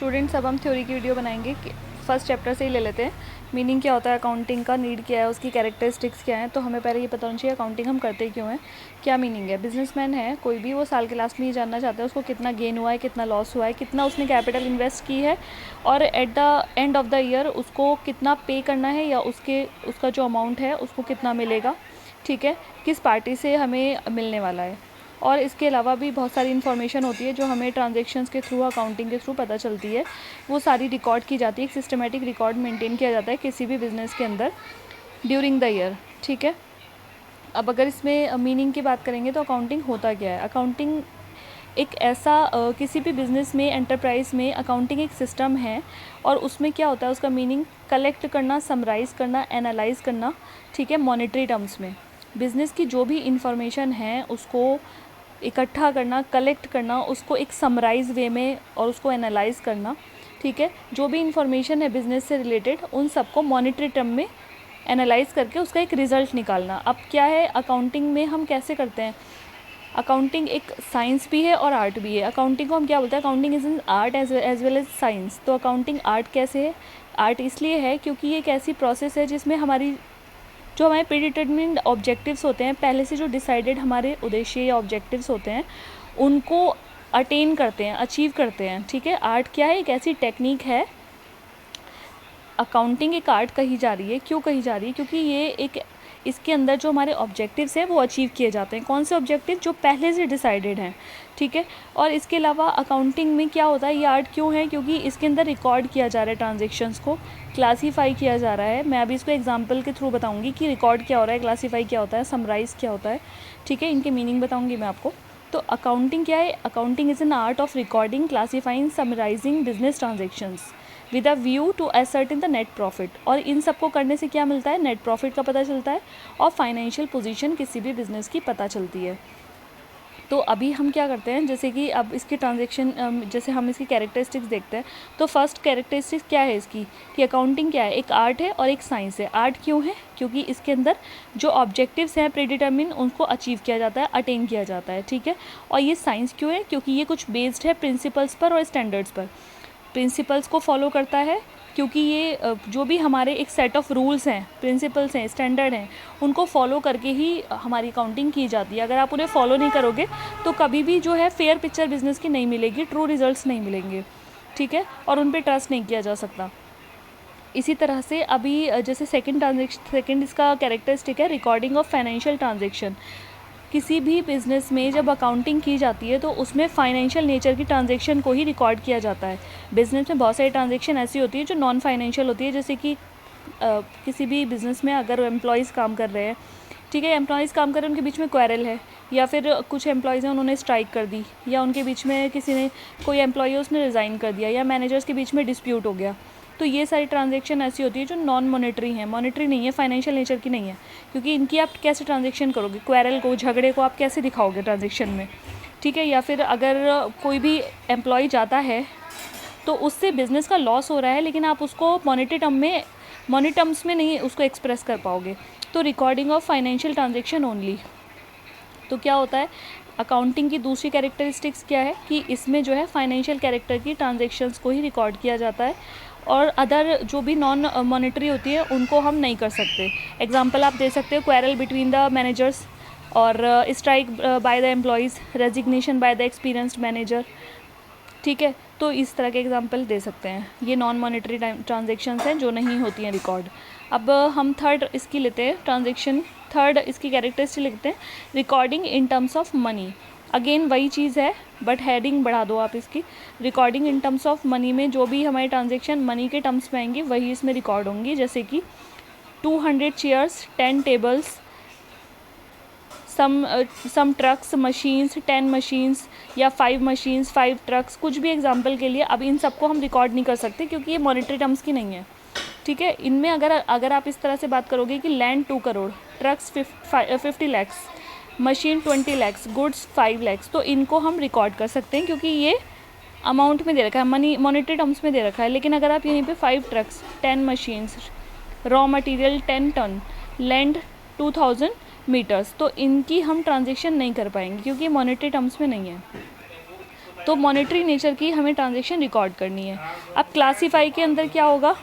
Students, अब हम theory की वीडियो बनाएंगे कि फर्स्ट चैप्टर से ही ले लेते हैं। मीनिंग क्या होता है अकाउंटिंग का, नीड क्या है, उसकी कैरेक्टरिस्टिक्स क्या हैं। तो हमें पहले ये पता होना चाहिए अकाउंटिंग हम करते क्यों हैं, क्या मीनिंग है। बिजनेसमैन है कोई भी, वो साल के लास्ट में ये जानना चाहता है उसको कितना गेन हुआ है, कितना लॉस हुआ है, कितना उसने कैपिटल इन्वेस्ट की है, और at the end of the year उसको कितना पे करना है या उसका जो अमाउंट है उसको कितना मिलेगा, ठीक है, किस पार्टी से हमें मिलने वाला है। और इसके अलावा भी बहुत सारी इन्फॉर्मेशन होती है जो हमें ट्रांजैक्शंस के थ्रू, अकाउंटिंग के थ्रू पता चलती है। वो सारी रिकॉर्ड की जाती है, एक सिस्टमेटिक रिकॉर्ड मेंटेन किया जाता है किसी भी बिज़नेस के अंदर ड्यूरिंग द ईयर, ठीक है। अब अगर इसमें मीनिंग की बात करेंगे तो अकाउंटिंग होता क्या है। अकाउंटिंग एक ऐसा किसी भी बिज़नेस में, एंटरप्राइज में अकाउंटिंग एक सिस्टम है, और उसमें क्या होता है, उसका मीनिंग कलेक्ट करना, समराइज़ करना, एनालाइज करना, ठीक है, मॉनेटरी टर्म्स में। बिज़नेस की जो भी इंफॉर्मेशन है उसको इकट्ठा करना, कलेक्ट करना, उसको एक समराइज वे में और उसको एनालाइज करना, ठीक है। जो भी इंफॉर्मेशन है बिज़नेस से रिलेटेड उन सबको मॉनेटरी टर्म में एनालाइज करके उसका एक रिज़ल्ट निकालना। अब क्या है अकाउंटिंग में हम कैसे करते हैं, अकाउंटिंग एक साइंस भी है और आर्ट भी है। अकाउंटिंग को हम क्या बोलते हैं, accounting is in art as well as science. तो अकाउंटिंग आर्ट कैसे है, आर्ट इसलिए है क्योंकि ये एक ऐसी प्रोसेस है जिसमें जो हमारे प्रीडिटरमिन्ड ऑब्जेक्टिव्स होते हैं, पहले से जो डिसाइडेड हमारे उद्देश्य या ऑब्जेक्टिव्स होते हैं उनको अटेन करते हैं, अचीव करते हैं, ठीक है। आर्ट क्या है, एक ऐसी टेक्निक है। अकाउंटिंग एक आर्ट कही जा रही है, क्यों कही जा रही है, क्योंकि ये एक, इसके अंदर जो हमारे ऑब्जेक्टिव्स हैं वो अचीव किए जाते हैं। कौन से ऑब्जेक्टिव, जो पहले से डिसाइडेड हैं, ठीक है। और इसके अलावा अकाउंटिंग में क्या होता है, ये आर्ट क्यों है, क्योंकि इसके अंदर रिकॉर्ड किया जा रहा है, ट्रांजेक्शन्स को क्लासीफाई किया जा रहा है। मैं अभी इसको एग्जांपल के थ्रू बताऊंगी कि रिकॉर्ड क्या हो रहा है, क्लासीफाई क्या होता है, समराइज़ क्या होता है, ठीक है, इनके मीनिंग बताऊँगी मैं आपको। तो अकाउंटिंग क्या है, accounting is an art of recording, classifying, summarising business transactions with a view to ascertain the net profit. और इन सबको करने से क्या मिलता है, नेट प्रॉफिट का पता चलता है और फाइनेंशियल पोजीशन किसी भी बिज़नेस की पता चलती है। तो अभी हम क्या करते हैं, जैसे कि अब इसके ट्रांजैक्शन, जैसे हम इसकी कैरेक्टरिस्टिक्स देखते हैं। तो फर्स्ट कैरेक्टरिस्टिक्स क्या है इसकी, कि अकाउंटिंग क्या है, एक आर्ट है और एक साइंस है। आर्ट क्यों है, क्योंकि इसके अंदर जो ऑब्जेक्टिव्स हैं प्रीडिटरमिन उनको अचीव किया जाता है, अटेन किया जाता है, ठीक है। और ये साइंस क्यों है, क्योंकि ये कुछ बेस्ड है प्रिंसिपल्स पर और स्टैंडर्ड्स पर। प्रिंसिपल्स को फॉलो करता है क्योंकि ये जो भी हमारे एक सेट ऑफ रूल्स हैं, प्रिंसिपल्स हैं, स्टैंडर्ड हैं, उनको फॉलो करके ही हमारी अकाउंटिंग की जाती है। अगर आप उन्हें फॉलो नहीं करोगे तो कभी भी जो है फेयर पिक्चर बिजनेस की नहीं मिलेगी, ट्रू रिजल्ट्स नहीं मिलेंगे, ठीक है, और उन पर ट्रस्ट नहीं किया जा सकता। इसी तरह से अभी जैसे सेकंड इसका कैरेक्टरिस्टिक है रिकॉर्डिंग ऑफ फाइनेंशियल ट्रांजेक्शन। किसी भी बिज़नेस में जब अकाउंटिंग की जाती है तो उसमें फाइनेंशियल नेचर की ट्रांजैक्शन को ही रिकॉर्ड किया जाता है। बिज़नेस में बहुत सारी ट्रांजैक्शन ऐसी होती है जो नॉन फाइनेंशियल होती है, जैसे कि किसी भी बिज़नेस में अगर एम्प्लॉयज़ काम कर रहे हैं, ठीक है, एम्प्लॉयज़ काम कर रहे हैं, उनके बीच में क्वेरल है, या फिर कुछ एम्प्लॉयज़ हैं उन्होंने स्ट्राइक कर दी, या उनके बीच में किसी ने, कोई एम्प्लॉय है उसने रिज़ाइन कर दिया, या मैनेजर्स के बीच में डिस्प्यूट हो गया। तो ये सारी ट्रांजैक्शन ऐसी होती है जो नॉन मॉनेटरी हैं, मॉनेटरी नहीं है, फाइनेंशियल नेचर की नहीं है, क्योंकि इनकी आप कैसे ट्रांजैक्शन करोगे, क्वेरल को, झगड़े को आप कैसे दिखाओगे ट्रांजैक्शन में, ठीक है। या फिर अगर कोई भी एम्प्लॉय जाता है तो उससे बिज़नेस का लॉस हो रहा है, लेकिन आप उसको मॉनेटरी टर्म्स में नहीं उसको एक्सप्रेस कर पाओगे। तो recording of financial transaction only. तो क्या होता है, अकाउंटिंग की दूसरी कैरेक्टरिस्टिक्स क्या है कि इसमें जो है फाइनेंशियल कैरेक्टर की ट्रांजैक्शंस को ही रिकॉर्ड किया जाता है, और अदर जो भी नॉन मॉनेटरी होती है उनको हम नहीं कर सकते। एग्जांपल आप दे सकते हो, क्वेरल बिटवीन द मैनेजर्स, और strike by the employees, resignation by the experienced manager, ठीक है। तो इस तरह के एग्जांपल दे सकते हैं। ये नॉन मॉनेटरी ट्रांजेक्शन्स हैं जो नहीं होती हैं रिकॉर्ड। अब हम थर्ड इसकी लेते हैं ट्रांजेक्शन, थर्ड इसकी कैरेक्टरिस्टिक लिखते हैं recording in terms of money. Again वही चीज़ है, बट हेडिंग बढ़ा दो आप इसकी। Recording in terms of money में जो भी हमारी ट्रांजेक्शन मनी के टर्म्स में आएंगी वही इसमें रिकॉर्ड होंगी, जैसे कि 200 चेयर्स, 10 टेबल्स, सम ट्रक्स, मशीन्स, 10 मशीन्स, या 5 मशीन्स, 5 ट्रक्स, कुछ भी एग्जांपल के लिए। अब इन सबको हम रिकॉर्ड नहीं कर सकते क्योंकि ये मॉनेटरी टर्म्स की नहीं है, ठीक है। इनमें अगर आप इस तरह से बात करोगे कि land 2 crore, trucks 50 lakhs, machine 20 lakhs, goods 5 lakhs, तो इनको हम रिकॉर्ड कर सकते हैं क्योंकि ये अमाउंट में दे रखा है, मनी मॉनेटरी टर्म्स में दे रखा है। लेकिन अगर आप यहीं पे 5 trucks, 10 machines, raw material 10 ton, land 2000 metres, तो इनकी हम ट्रांजेक्शन नहीं कर पाएंगे क्योंकि मॉनेटरी टर्म्स में नहीं है। तो मॉनेटरी नेचर की हमें ट्रांजैक्शन रिकॉर्ड करनी है। अब क्लासीफाई के अंदर क्या होगा,